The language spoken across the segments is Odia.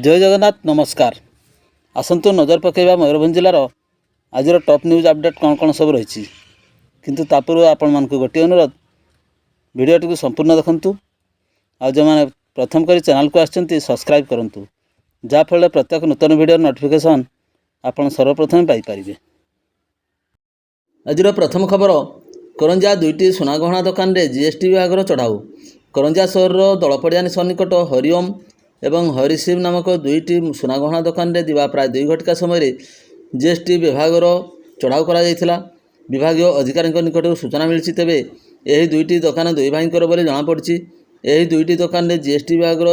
जय जगन्नाथ नमस्कार। आसतु नजर पकईवा मयूरभंज जिलार आज टॉप न्यूज अपडेट कौन कौन सब रही किंतु तापूर्व आपण मानक गोटे अनुरोध भिडियोटी को संपूर्ण देखंतु आ जो मैंने प्रथम कर चैनल को आछंती सब्सक्राइब करंतु जाफल प्रत्येक नूतन वीडियो नोटिफिकेशन आपण सर्वप्रथम पाई परिबे। आज प्रथम खबर करंजा दुईटी सुनागहना दुकान रे जीएसटी विभाग चढ़ाऊ। करंजा सहर दलपड़ियानी सन्निकट हरिओम एवं हरिशिव नामक दुईटी सुनागहना दुकान रे दिवा प्राय 2 घटिका समय जीएसटी विभाग चढ़ाऊ करा जायथिला। विभागीय अधिकारी निकट सूचना मिली तेबे यही दुईटी दुकान दुई भाईंकर बोली जमापड़ी। यही दुईटी दुकान रे जीएसटी विभाग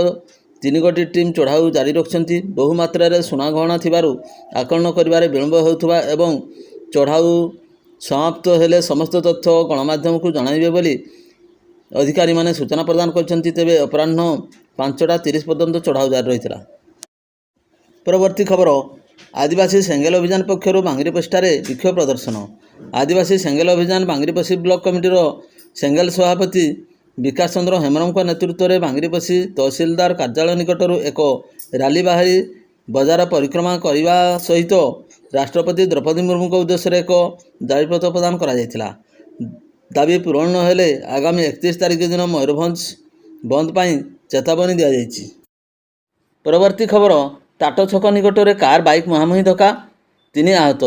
3 गोटी टीम चढ़ाऊ जारी रखिंट। बहुमात्रा सुनागहना थिबारु आकलन करिबारे विलंब होउथबा एवं चढ़ाऊ समाप्त हेले समस्त तथ्य गणमाध्यम को जणाइबे बोली अधिकारी माने सूचना प्रदान करछंती। तेबे अपराह्न 5:30 पर्यंत चढ़ाऊ जारी रही। परवर्ती खबर आदिवासी सेंगेल अभियान पक्षर बांगरीपशिठारे विक्षोभ प्रदर्शन। आदिवासी सेंगेल अभियान बांगरीपशी ब्लॉक कमिटीर सेंगेल सभापति विकास चंद्र हेमरम नेतृत्व में बांगरीपशी तहसीलदार कार्यालय निकटर एक रैली बाहरी बजार परिक्रमा करने सहित राष्ट्रपति द्रौपदी मुर्मू को उद्देश्य एक दाबीपत्र प्रदान करा। दाबी पूरण न हेले आगामी 31 तारिख दिन मयूरभंज बंद पाई चेतावनी दि जाइछि। परवर्ती खबर टाट छक निकट में कार बाइक मुहांमुही धक्का 3 आहत।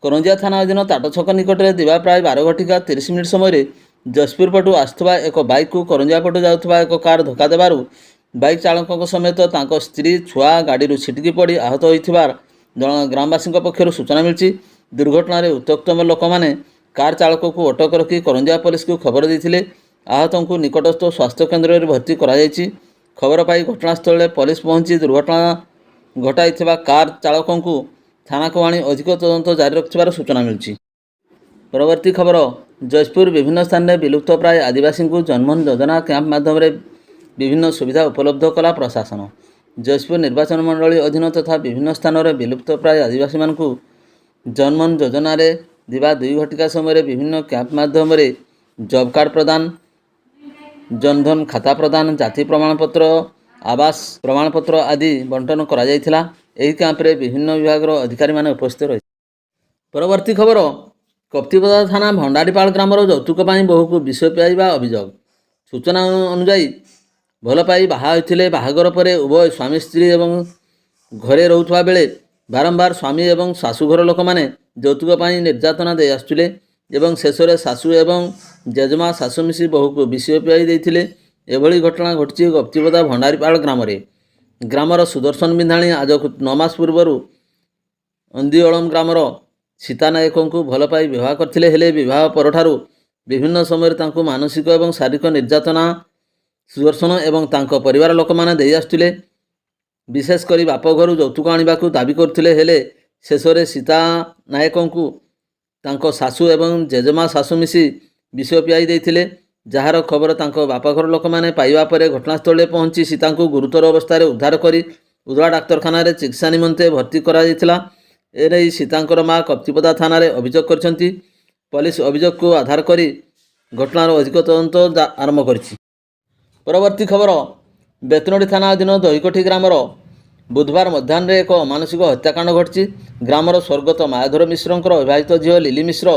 करंजिया थाना अधीन टाट छक निकट में दिवा प्राय 12 घटिका 30 मिनिट समय जशपुर पटु आसुवा एक बाइक को करंजिया पटु जाउथबा एक कार धक्का देबारु बाइक चालक समेत तांको स्त्री छुआ गाड़ी छिटकी पड़ी आहत होइथिबार ग्रामवासी पक्षर सूचना मिली। दुर्घटना रे उत्त्यक्त लोक मैंने कार चालक को अटक रखी करंजिया पुलिस को खबर देते। आहत को निकटस्थ स्वास्थ्य केन्द्र में भर्ती कराई। खबर पाई घटनास्थल में पुलिस पहुंची दुर्घटना घटाई कार चालक को थाना को आनी अधिक तदंत जारी रखिबार सूचना मिली। परवर्ती खबर जयपुर विभिन्न स्थान में विलुप्त प्राय आदिवासी को जनमन योजना कैंप माध्यम विभिन्न सुविधा उपलब्ध कला प्रशासन। जयपुर निर्वाचन मंडली अधीन तथा विभिन्न स्थान में विलुप्त प्राय आदिवासी मानक जनमन योजना रे दिवा 2 घटिका समय विभिन्न कैंप माध्यम जॉब कार्ड प्रदान, जनधन खाता प्रदान, जाति प्रमाणपत्र, आवास प्रमाणपत्र आदि बंटन करा जायथिला। एही कैंप रे विभिन्न विभाग अधिकारी माने उपस्थित रही। परवर्ती खबर कप्तिपदा थाना भंडारीपाल ग्रामर यौतुक बहु को विष पियाइबा अभियोग। सूचना अनुसार भल पाई बाहा होइथिले। बाहागर पर उभय स्वामी स्त्री एवं घरे रहुथबा बेले बारंबार स्वामी एवं शाशुघर लोक मैंने यौतुक पाई निर्यातना दे आसुले एवं शेष में शाशु एवं जेजमा शाशु मिसी बहु को विष पियाई देथिले। एभली घटना घटी कप्तिपदा भंडारीपाल ग्रामर सुदर्शन बिंधाणी आज 9 मास पूर्वर अंदिओलम ग्रामर सीता नायक को भल पाई विवाह करथिले। हेले विवाह परठारु विभिन्न समय तांको मानसिक एवं शारीरिक निर्यातना सुदर्शन एवं तांको परिवार लोक माने देई आसुले। विशेषकर बाप घर यौतुक आनिबाकू दाबी करथिले। हेले शेष में सीता नायक को तांको शाशु एवं जेजमा शाशु मिसी विष पियाई देथिले। जार खबर तांको बापाघर लोक मैंने पाइबा परे घटनास्थल पहुंची सीता को गुरुतर अवस्था उद्धार करी उदला डाक्तरखाना चिकित्सा निमंते भर्ती करा जायथिला। एने सीतांकर माँ कप्तिपदा थाना रे अभियोग करछंती। पुलिस अभियोग को आधार करी घटनार अधिक तदंत आरंभ करिछि। परवर्ती खबर बेतनोडी थाना अधीन दहीकोठी ग्रामर बुधवार मध्याह्न एक अमानुषिक हत्याकांड घटी। ग्रामर स्वर्गत मायाधर मिश्रंकर अविवाहित झील लिली मिश्र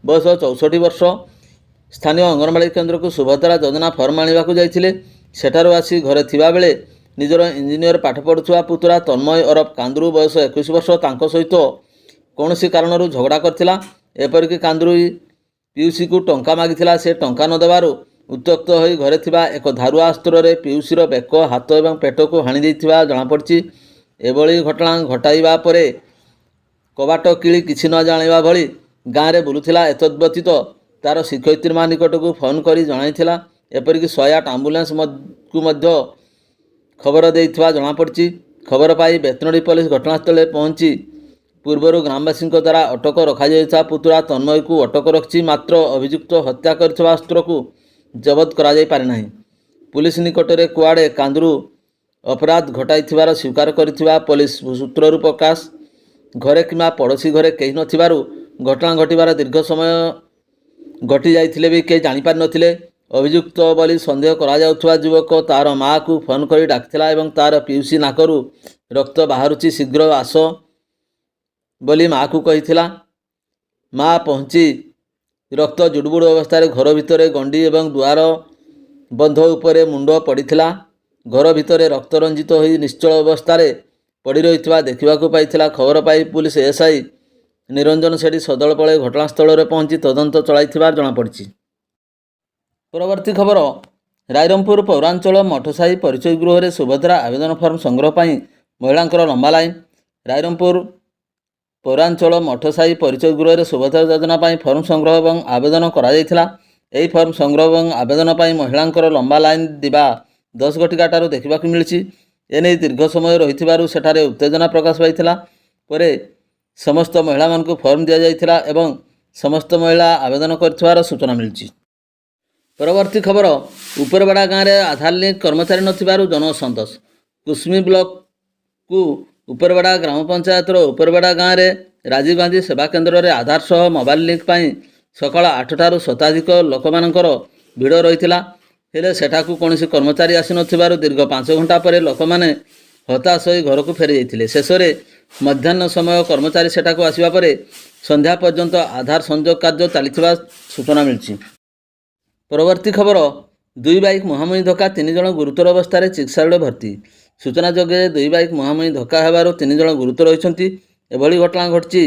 बयस 64 वर्ष स्थानीय अंगनवाड़ी केन्द्र को सुभद्रा योजना फर्म आनिबाकू जाइथिले। सेठारु आसी घरे थिबा बेले निजर इंजीनियर पाठ पढ़ुवा पुतुरा तन्मय अरफ कांद्रू बयस 21 वर्ष तांको सहित कौनसी कारणरू झगड़ा करथिला। एपरिक कांद्रू पीयूसी को टंका मागिथिला। से टंका न देबारु उत्त्यक्त होई घरे थिबा एक धारुआ अस्त्र रे पीयूसीर बेक हाथ एवं पेट को हाणी देइथिबा जଣାपड़िछि। एभली घटना घटाइबा परे कबाट किली किछि न जानिबा भली गाँव में बुलुथिला। एतद्व्यतीत तार शिक्षयित्री माँ निकट को फोन करी जणाइथिला। एपरिक 108 आम्बुलांस को मध्य खबर देइथिबा जଣାपड़िछि। खबर पाई बेतनोडी पुलिस घटनास्थल पहुंची पूर्वर ग्रामवासी द्वारा अटक रखा जायता पुतुरा तन्मय को अटक रखी। मात्र अभियुक्त हत्या करथिबा अस्त्र को जबत करा जाय पारे नाही। पुलिस निकट में कुआड़े कांद्रू अपराध घटाई स्वीकार करथिबा पुलिस सूत्ररू प्रकाश। घरे किंबा पड़ोशी घरे कहीं नथिबारु घटना घटिबार दीर्घ समय घटी जाइथिले भी कई जानि पारि नथिले। अभियुक्त बोली सन्देह करा जाउथबा युवक तार माँ को फोन कर डाकिथिला एवं तार पीयूसी नाकरू ରକ୍ତ ବାହାରୁଛି, ଶୀଘ୍ର ଆସ ବୋଲି ମାଆକୁ କହିଥିଲା। ମା ପହଞ୍ଚି ରକ୍ତ ଜୁଡ଼ୁବୁଡ଼ୁ ଅବସ୍ଥାରେ ଘର ଭିତରେ ଗଣ୍ଡି ଏବଂ ଦୁଆର ବନ୍ଧ ଉପରେ ମୁଣ୍ଡ ପଡ଼ିଥିଲା। ଘର ଭିତରେ ରକ୍ତ ରଞ୍ଜିତ ହୋଇ ନିଶ୍ଚଳ ଅବସ୍ଥାରେ ପଡ଼ି ରହିଥିବା ଦେଖିବାକୁ ପାଇଥିଲା। ଖବର ପାଇ ପୁଲିସ ଏଏସ୍ଆଇ ନିରଞ୍ଜନ ସେଠୀ ସଦଳ ପଳାଇ ଘଟଣାସ୍ଥଳରେ ପହଞ୍ଚି ତଦନ୍ତ ଚଳାଇଥିବାର ଜଣାପଡ଼ିଛି। ପରବର୍ତ୍ତୀ ଖବର, ରାଇରଙ୍ଗପୁର ପୌରାଞ୍ଚଳ ମଠସାହି ପରିଚୟ ଗୃହରେ ସୁଭଦ୍ରା ଆବେଦନ ଫର୍ମ ସଂଗ୍ରହ ପାଇଁ ମହିଳାଙ୍କର ଲମ୍ବା ଲାଇନ୍। ରାଇରଙ୍ଗପୁର ପୌରାଞ୍ଚଳ ମଠସାହି ପରିଚୟ ଗୃହରେ ସୁଭଦ୍ରା ଯୋଜନା ପାଇଁ ଫର୍ମ ସଂଗ୍ରହ ଏବଂ ଆବେଦନ କରାଯାଇଥିଲା। ଏହି ଫର୍ମ ସଂଗ୍ରହ ଏବଂ ଆବେଦନ ପାଇଁ ମହିଳାଙ୍କର ଲମ୍ବା ଲାଇନ୍ ଦିବା 10 ଘଟିକାଠାରୁ ଦେଖିବାକୁ ମିଳିଛି। ଏନେଇ ଦୀର୍ଘ ସମୟ ରହିଥିବାରୁ ସେଠାରେ ଉତ୍ତେଜନା ପ୍ରକାଶ ପାଇଥିଲା। ପରେ ସମସ୍ତ ମହିଳାମାନଙ୍କୁ ଫର୍ମ ଦିଆଯାଇଥିଲା ଏବଂ ସମସ୍ତ ମହିଳା ଆବେଦନ କରିଥିବାର ସୂଚନା ମିଳିଛି। ପରବର୍ତ୍ତୀ ଖବର, ଉପରବେଡ଼ା ଗାଁରେ ଆଧାର ଲିଙ୍କ କର୍ମଚାରୀ ନଥିବାରୁ ଜନଅସନ୍ତୋଷ। କୁସୁମୀ ବ୍ଲକକୁ ଉପରବେଡ଼ା ଗ୍ରାମ ପଞ୍ଚାୟତର ଉପରବେଡ଼ା ଗାଁରେ ରାଜୀବ ଗାନ୍ଧୀ ସେବା କେନ୍ଦ୍ରରେ ଆଧାର ସହ ମୋବାଇଲ ଲିଙ୍କ ପାଇଁ ସକାଳ 8ଟାରୁ ଶତାଧିକ ଲୋକମାନଙ୍କର ଭିଡ଼ ରହିଥିଲା। ହେଲେ ସେଠାକୁ କୌଣସି କର୍ମଚାରୀ ଆସିନଥିବାରୁ ଦୀର୍ଘ 5 ଘଣ୍ଟା ପରେ ଲୋକମାନେ ହତାଶ ହୋଇ ଘରକୁ ଫେରିଯାଇଥିଲେ। ଶେଷରେ ମଧ୍ୟାହ୍ନ ସମୟ କର୍ମଚାରୀ ସେଠାକୁ ଆସିବା ପରେ ସନ୍ଧ୍ୟା ପର୍ଯ୍ୟନ୍ତ ଆଧାର ସଂଯୋଗ କାର୍ଯ୍ୟ ଚାଲିଥିବା ସୂଚନା ମିଳିଛି। ପରବର୍ତ୍ତୀ ଖବର, 2 ବାଇକ୍ ମୁହାଁମୁହିଁ ଧକ୍କା, 3 ଜଣ ଗୁରୁତର ଅବସ୍ଥାରେ ଚିକିତ୍ସାଳୟରେ ଭର୍ତ୍ତି। ସୂଚନାଯୋଗ୍ୟ ଯେ 2 ବାଇକ୍ ମୁହାଁମୁହିଁ ଧକ୍କା ହେବାରୁ 3 ଜଣ ଗୁରୁତର ହୋଇଛନ୍ତି। ଏଭଳି ଘଟଣା ଘଟିଛି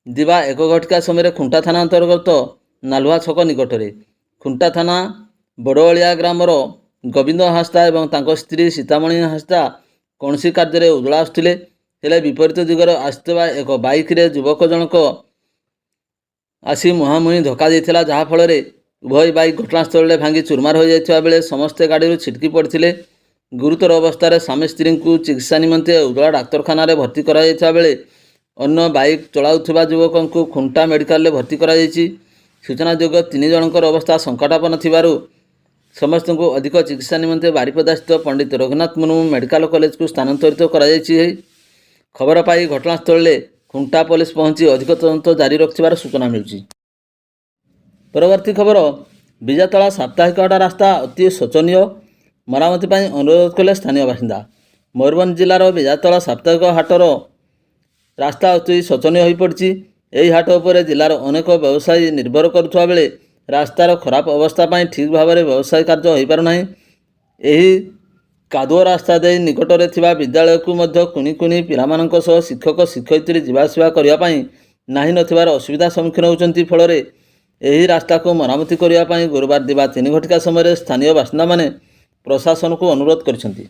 ଦିବା 1 ଘଟିକା ସମୟରେ ଖୁଣ୍ଟା ଥାନା ଅନ୍ତର୍ଗତ ନାଲୁଆ ଛକ ନିକଟରେ। ଖୁଣ୍ଟା ଥାନା ବଡ଼ଅଳିଆ ଗ୍ରାମର ଗୋବିନ୍ଦ ହାଁସଦା ଏବଂ ତାଙ୍କ ସ୍ତ୍ରୀ ସୀତାମଣି ହାଁସଦା କୌଣସି କାର୍ଯ୍ୟରେ ଉଦଳା ଆସୁଥିଲେ। ହେଲେ ବିପରୀତ ଦିଗରେ ଆସୁଥିବା ଏକ ବାଇକ୍ରେ ଯୁବକ ଜଣକ ଆସି ମୁହାଁମୁହିଁ ଧକ୍କା ଦେଇଥିଲା, ଯାହାଫଳରେ ଉଭୟ ବାଇକ୍ ଘଟଣାସ୍ଥଳରେ ଭାଙ୍ଗି ଚୁରମାର ହୋଇଯାଇଥିବା ବେଳେ ସମସ୍ତେ ଗାଡ଼ିରୁ ଛିଟକି ପଡ଼ିଥିଲେ। ଗୁରୁତର ଅବସ୍ଥାରେ ସ୍ୱାମୀ ସ୍ତ୍ରୀଙ୍କୁ ଚିକିତ୍ସା ନିମନ୍ତେ ଉଦଳା ଡାକ୍ତରଖାନାରେ ଭର୍ତ୍ତି କରାଯାଇଥିବା ବେଳେ ଅନ୍ୟ ବାଇକ୍ ଚଳାଉଥିବା ଯୁବକଙ୍କୁ ଖୁଣ୍ଟା ମେଡ଼ିକାଲରେ ଭର୍ତ୍ତି କରାଯାଇଛି। ସୂଚନାଯୋଗ୍ୟ 3 ଜଣଙ୍କର ଅବସ୍ଥା ସଙ୍କଟାପନ୍ନ ଥିବାରୁ ସମସ୍ତଙ୍କୁ ଅଧିକ ଚିକିତ୍ସା ନିମନ୍ତେ ବାରିପଦାସ୍ଥିତ ପଣ୍ଡିତ ରଘୁନାଥ ମୁର୍ମୁ ମେଡ଼ିକାଲ କଲେଜକୁ ସ୍ଥାନାନ୍ତରିତ କରାଯାଇଛି। ଖବର ପାଇ ଘଟଣାସ୍ଥଳରେ ଖୁଣ୍ଟା ପୋଲିସ ପହଞ୍ଚି ଅଧିକ ତଦନ୍ତ ଜାରି ରଖିଥିବାର ସୂଚନା ମିଳିଛି। ପରବର୍ତ୍ତୀ ଖବର, ବିଜାତଳା ସାପ୍ତାହିକ ହାଟ ରାସ୍ତା ଅତି ଶୋଚନୀୟ, ମରାମତି ପାଇଁ ଅନୁରୋଧ କଲେ ସ୍ଥାନୀୟ ବାସିନ୍ଦା। ମୟୂରଭଞ୍ଜ ଜିଲ୍ଲାର ବିଜାତଳା ସାପ୍ତାହିକ ହାଟର ରାସ୍ତା ଅତି ଶୋଚନୀୟ ହୋଇପଡ଼ିଛି। ଏହି ହାଟ ଉପରେ ଜିଲ୍ଲାର ଅନେକ ବ୍ୟବସାୟୀ ନିର୍ଭର କରୁଥିବା ବେଳେ ରାସ୍ତାର ଖରାପ ଅବସ୍ଥା ପାଇଁ ଠିକ୍ ଭାବରେ ବ୍ୟବସାୟ କାର୍ଯ୍ୟ ହୋଇପାରୁନାହିଁ। ଏହି କାଦୁଅ ରାସ୍ତା ଦେଇ ନିକଟରେ ଥିବା ବିଦ୍ୟାଳୟକୁ ମଧ୍ୟ କୁନି କୁନି ପିଲାମାନଙ୍କ ସହ ଶିକ୍ଷକ ଶିକ୍ଷୟିତ୍ରୀ ଯିବା ଆସିବା କରିବା ପାଇଁ ନାହିଁ ନଥିବାର ଅସୁବିଧା ସମ୍ମୁଖୀନ ହେଉଛନ୍ତି। ଫଳରେ ଏହି ରାସ୍ତାକୁ ମରାମତି କରିବା ପାଇଁ ଗୁରୁବାର ଦିବା 3 ଘଟିକା ସମୟରେ ସ୍ଥାନୀୟ ବାସିନ୍ଦାମାନେ ପ୍ରଶାସନକୁ ଅନୁରୋଧ କରିଛନ୍ତି।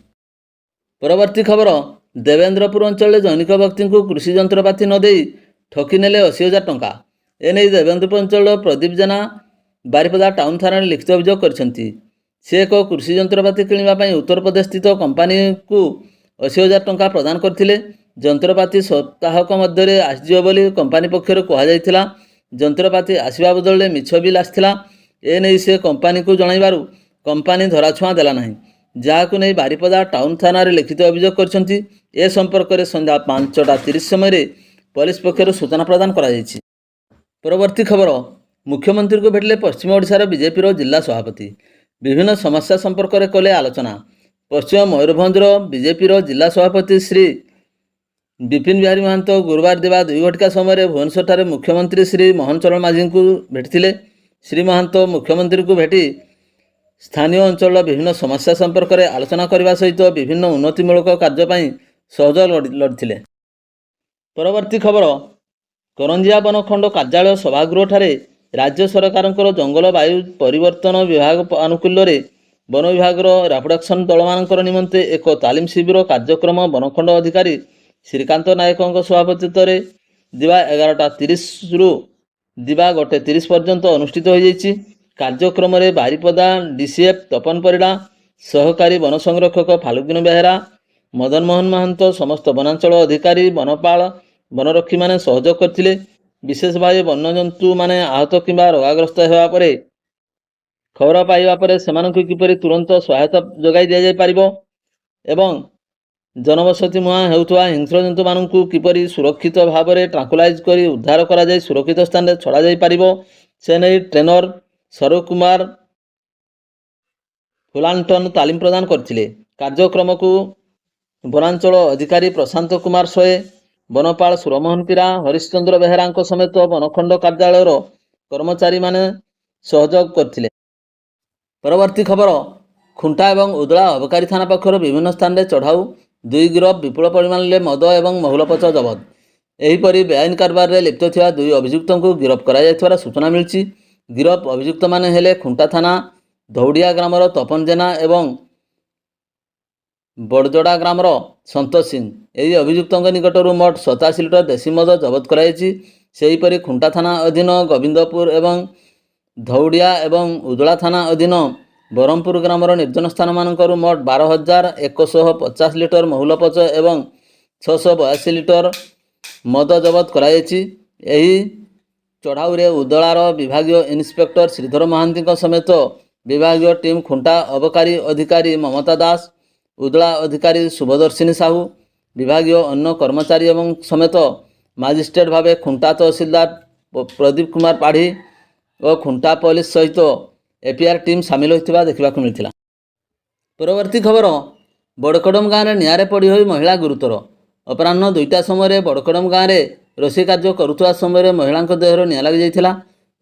ପରବର୍ତ୍ତୀ ଖବର, ଦେବେନ୍ଦ୍ରପୁର ଅଞ୍ଚଳରେ ଜନୈକ ବ୍ୟକ୍ତିଙ୍କୁ କୃଷି ଯନ୍ତ୍ରପାତି ନ ଦେଇ ଠକି ନେଲେ 80,000 ଟଙ୍କା। ଏନେଇ ଦେବେନ୍ଦ୍ରପୁର ଅଞ୍ଚଳର ପ୍ରଦୀପ ଜେନା ବାରିପଦା ଟାଉନ ଥାନାରେ ଲିଖିତ ଅଭିଯୋଗ କରିଛନ୍ତି। ସେ ଏକ କୃଷି ଯନ୍ତ୍ରପାତି କିଣିବା ପାଇଁ ଉତ୍ତରପ୍ରଦେଶ ସ୍ଥିତ କମ୍ପାନୀକୁ 80,000 ଟଙ୍କା ପ୍ରଦାନ କରିଥିଲେ। ଯନ୍ତ୍ରପାତି ସପ୍ତାହକ ମଧ୍ୟରେ ଆସିଯିବ ବୋଲି କମ୍ପାନୀ ପକ୍ଷରୁ କୁହାଯାଇଥିଲା। ଯନ୍ତ୍ରପାତି ଆସିବା ବଦଳରେ ମିଛ ବିଲ୍ ଆସିଥିଲା। ଏନେଇ ସେ କମ୍ପାନୀକୁ ଜଣାଇବାରୁ କମ୍ପାନୀ ଧରାଛୁଆଁ ଦେଲା ନାହିଁ, ଯାହାକୁ ନେଇ ବାରିପଦା ଟାଉନ ଥାନାରେ ଲିଖିତ ଅଭିଯୋଗ କରିଛନ୍ତି। ଏ ସମ୍ପର୍କରେ ସନ୍ଧ୍ୟା 5ଟା 30 ସମୟରେ ପୋଲିସ ପକ୍ଷରୁ ସୂଚନା ପ୍ରଦାନ କରାଯାଇଛି। ପରବର୍ତ୍ତୀ ଖବର, ମୁଖ୍ୟମନ୍ତ୍ରୀଙ୍କୁ ଭେଟିଲେ ପଶ୍ଚିମ ଓଡ଼ିଶାର ବିଜେପିର ଜିଲ୍ଲା ସଭାପତି। ବିଭିନ୍ନ ସମସ୍ୟା ସମ୍ପର୍କରେ କଲେ ଆଲୋଚନା। ପଶ୍ଚିମ ମୟୂରଭଞ୍ଜର ବିଜେପିର ଜିଲ୍ଲା ସଭାପତି ଶ୍ରୀ ବିପିନ ବିହାରୀ ମହାନ୍ତ ଗୁରୁବାର ଦିବା 2 ଘଟିକା ସମୟରେ ଭୁବନେଶ୍ୱରଠାରେ ମୁଖ୍ୟମନ୍ତ୍ରୀ ଶ୍ରୀ ମୋହନ ଚରଣ ମାଝୀଙ୍କୁ ଭେଟିଥିଲେ। ଶ୍ରୀ ମହାନ୍ତ ମୁଖ୍ୟମନ୍ତ୍ରୀଙ୍କୁ ଭେଟି ସ୍ଥାନୀୟ ଅଞ୍ଚଳର ବିଭିନ୍ନ ସମସ୍ୟା ସମ୍ପର୍କରେ ଆଲୋଚନା କରିବା ସହିତ ବିଭିନ୍ନ ଉନ୍ନତିମୂଳକ କାର୍ଯ୍ୟ ପାଇଁ ସହଯୋଗ ଲୋଡ଼ିଥିଲେ। ପରବର୍ତ୍ତୀ ଖବର, କରଞ୍ଜିଆ ବନଖଣ୍ଡ କାର୍ଯ୍ୟାଳୟ ସଭାଗୃହଠାରେ ରାଜ୍ୟ ସରକାରଙ୍କର ଜଙ୍ଗଲ ବାୟୁ ପରିବର୍ତ୍ତନ ବିଭାଗ ଆନୁକୂଲ୍ୟରେ ବନ ବିଭାଗର ରାପଡକ୍ସନ ଦଳମାନଙ୍କର ନିମନ୍ତେ ଏକ ତାଲିମ ଶିବିର କାର୍ଯ୍ୟକ୍ରମ ବନଖଣ୍ଡ ଅଧିକାରୀ ଶ୍ରୀକାନ୍ତ ନାୟକଙ୍କ ସଭାପତିତ୍ୱରେ ଦିବା 11ଟା 30ରୁ ଦିବା 1ଟା 30 ପର୍ଯ୍ୟନ୍ତ ଅନୁଷ୍ଠିତ ହୋଇଯାଇଛି। କାର୍ଯ୍ୟକ୍ରମରେ ବାରିପଦା ଡିସିଏଫ୍ ତପନ ପରିଡ଼ା, ସହକାରୀ ବନ ସଂରକ୍ଷକ ଫାଲଗୁନ ବେହେରା, ମଦନ ମୋହନ ମହାନ୍ତ, ସମସ୍ତ ବନାଞ୍ଚଳ ଅଧିକାରୀ, ବନପାଳ, ବନରକ୍ଷୀମାନେ ସହଯୋଗ କରିଥିଲେ। ବିଶେଷ ଭାବେ ବନ୍ୟଜନ୍ତୁମାନେ ଆହତ କିମ୍ବା ରୋଗାଗ୍ରସ୍ତ ହେବା ପରେ ଖବର ପାଇବା ପରେ ସେମାନଙ୍କୁ କିପରି ତୁରନ୍ତ ସହାୟତା ଯୋଗାଇ ଦିଆଯାଇପାରିବ ଏବଂ ଜନବସତି ମୁହାଁ ହେଉଥିବା ହିଂସ୍ର ଜନ୍ତୁମାନଙ୍କୁ କିପରି ସୁରକ୍ଷିତ ଭାବରେ ଟ୍ରାଙ୍କୁଲାଇଜ୍ କରି ଉଦ୍ଧାର କରାଯାଇ ସୁରକ୍ଷିତ ସ୍ଥାନରେ ଛଡ଼ାଯାଇପାରିବ, ସେ ନେଇ ଟ୍ରେନର ସୌରଭ କୁମାର ଫୁଲାଣ୍ଟନ ତାଲିମ ପ୍ରଦାନ କରିଥିଲେ। କାର୍ଯ୍ୟକ୍ରମକୁ ବନାଞ୍ଚଳ ଅଧିକାରୀ ପ୍ରଶାନ୍ତ କୁମାର ସୋଏ, ବନପାଳ ସୁରମୋହନ ପୀରା, ହରିଶ୍ଚନ୍ଦ୍ର ବେହେରାଙ୍କ ସମେତ ବନଖଣ୍ଡ କାର୍ଯ୍ୟାଳୟର କର୍ମଚାରୀମାନେ ସହଯୋଗ କରିଥିଲେ। ପରବର୍ତ୍ତୀ ଖବର, ଖୁଣ୍ଟା ଏବଂ ଉଦଳା ଅବକାରୀ ଥାନା ପକ୍ଷରୁ ବିଭିନ୍ନ ସ୍ଥାନରେ ଚଢ଼ାଉ, 2 ଗିରଫ, ବିପୁଳ ପରିମାଣରେ ମଦ ଏବଂ ମହୁଲପୋଚ ଜବତ। ଏହିପରି ବେଆଇନ କାରବାରରେ ଲିପ୍ତ ଥିବା 2 ଅଭିଯୁକ୍ତଙ୍କୁ ଗିରଫ କରାଯାଇଥିବାର ସୂଚନା ମିଳିଛି। ଗିରଫ ଅଭିଯୁକ୍ତମାନେ ହେଲେ ଖୁଣ୍ଟା ଥାନା ଧୌଡ଼ିଆ ଗ୍ରାମର ତପନ ଜେନା ଏବଂ ବଡ଼ଜଡ଼ା ଗ୍ରାମର ସନ୍ତୋଷ ସିଂ। ଏହି ଅଭିଯୁକ୍ତଙ୍କ ନିକଟରୁ ମୋଟ 87 ଲିଟର ଦେଶୀ ମଦ ଜବତ କରାଯାଇଛି। ସେହିପରି ଖୁଣ୍ଟା ଥାନା ଅଧୀନ ଗୋବିନ୍ଦପୁର ଏବଂ ଧୌଡ଼ିଆ ଏବଂ ଉଦଳା ଥାନା ଅଧୀନ ବରହମପୁର ଗ୍ରାମର ନିର୍ଜନ ସ୍ଥାନମାନଙ୍କରୁ ମୋଟ 12,150 ଲିଟର ମହୁଲପୋଚ ଏବଂ 682 ଲିଟର ମଦ ଜବତ କରାଯାଇଛି। ଏହି ଚଢ଼ାଉରେ ଉଦଳାର ବିଭାଗୀୟ ଇନ୍ସପେକ୍ଟର ଶ୍ରୀଧର ମହାନ୍ତିଙ୍କ ସମେତ ବିଭାଗୀୟ ଟିମ୍ ଖୁଣ୍ଟା ଅବକାରୀ ଅଧିକାରୀ ମମତା ଦାସ, ଉଦଳା ଅଧିକାରୀ ଶୁଭଦର୍ଶିନୀ ସାହୁ, ବିଭାଗୀୟ ଅନ୍ୟ କର୍ମଚାରୀ ଏବଂ ସମେତ ମାଜିଷ୍ଟ୍ରେଟ ଭାବେ ଖୁଣ୍ଟା ତହସିଲଦାର ପ୍ରଦୀପ କୁମାର ପାଢ଼ୀ ଓ ଖୁଣ୍ଟା ପୋଲିସ ସହିତ ଏପିଆର୍ ଟିମ୍ ସାମିଲ ହୋଇଥିବା ଦେଖିବାକୁ ମିଳିଥିଲା। ପରବର୍ତ୍ତୀ ଖବର, ବଡ଼କଡ଼ମ ଗାଁରେ ନିଆଁରେ ପୋଡ଼ି ହୋଇ ମହିଳା ଗୁରୁତର। ଅପରାହ୍ନ 2ଟା ସମୟରେ ବଡ଼କଡ଼ମ ଗାଁରେ ରୋଷେଇ କାର୍ଯ୍ୟ କରୁଥିବା ସମୟରେ ମହିଳାଙ୍କ ଦେହରେ ନିଆଁ ଲାଗିଯାଇଥିଲା।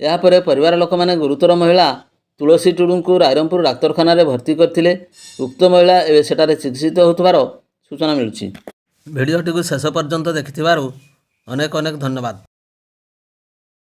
ଏହାପରେ ପରିବାର ଲୋକମାନେ ଗୁରୁତର ମହିଳା ତୁଳସୀ ଟୁଡୁଙ୍କୁ ରାଇରଙ୍ଗପୁର ଡାକ୍ତରଖାନାରେ ଭର୍ତ୍ତି କରିଥିଲେ। ଉକ୍ତ ମହିଳା ଏବେ ସେଠାରେ ଚିକିତ୍ସିତ ହେଉଥିବାର ସୂଚନା ମିଳୁଛି। ଭିଡ଼ିଓଟିକୁ ଶେଷ ପର୍ଯ୍ୟନ୍ତ ଦେଖିଥିବାରୁ ଅନେକ ଅନେକ ଧନ୍ୟବାଦ।